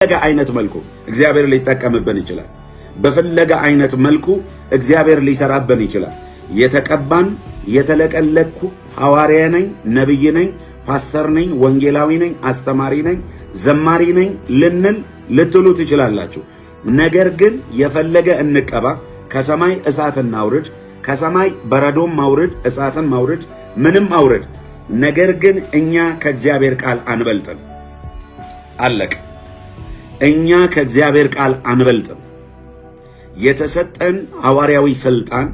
አይነት መልኩ እግዚአብሔር ሊጠቀምብን ይችላል። በፈለገ አይነት መልኩ እግዚአብሔር ሊሰራብን ይችላል። የተቀባን የተለቀለኩ ሐዋርያ ነኝ፣ ነብይ ነኝ፣ ፓስተር ነኝ፣ ወንጌላዊ ነኝ፣ አስተማሪ ነኝ፣ ዘማሪ ነኝ ልትሉ ትችላላችሁ። ነገር ግን የፈለገ እንቀባ፣ ከሰማይ እሳትን አውርድ፣ ከሰማይ በረዶም ማውረድ፣ እሳትን ማውረድ፣ ምንም አውረድ። ነገር ግን እኛ ከእግዚአብሔር ቃል አንበልጥም። አለቀ። እኛ ከእግዚአብሔር ቃል አንበልጥም። የተሰጠን ሐዋርያዊ ስልጣን፣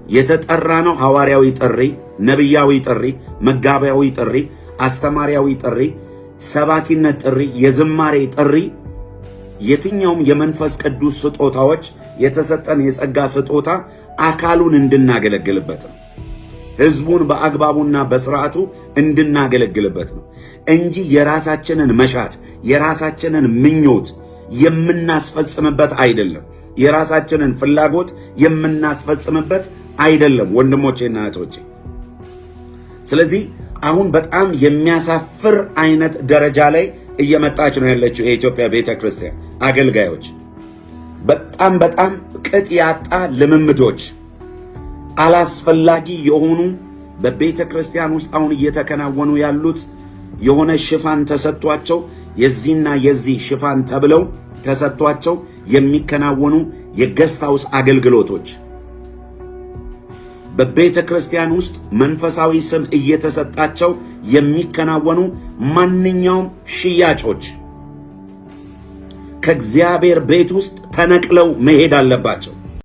የተጠራነው ሐዋርያዊ ጥሪ፣ ነብያዊ ጥሪ፣ መጋቢያዊ ጥሪ፣ አስተማሪያዊ ጥሪ፣ ሰባኪነት ጥሪ፣ የዝማሬ ጥሪ፣ የትኛውም የመንፈስ ቅዱስ ስጦታዎች የተሰጠን የጸጋ ስጦታ አካሉን እንድናገለግልበት ነው። ህዝቡን በአግባቡና በስርዓቱ እንድናገለግልበት ነው እንጂ የራሳችንን መሻት የራሳችንን ምኞት የምናስፈጽምበት አይደለም። የራሳችንን ፍላጎት የምናስፈጽምበት አይደለም ወንድሞቼና እህቶቼ። ስለዚህ አሁን በጣም የሚያሳፍር አይነት ደረጃ ላይ እየመጣች ነው ያለችው የኢትዮጵያ ቤተክርስቲያን አገልጋዮች። በጣም ቅጥ ያጣ ልምምዶች፣ አላስፈላጊ የሆኑ በቤተ ክርስቲያን ውስጥ አሁን እየተከናወኑ ያሉት የሆነ ሽፋን ተሰጥቷቸው የዚህና የዚህ ሽፋን ተብለው ተሰጥቷቸው የሚከናወኑ የጌስት ሃውስ አገልግሎቶች፣ በቤተ ክርስቲያን ውስጥ መንፈሳዊ ስም እየተሰጣቸው የሚከናወኑ ማንኛውም ሽያጮች ከእግዚአብሔር ቤት ውስጥ ተነቅለው መሄድ አለባቸው።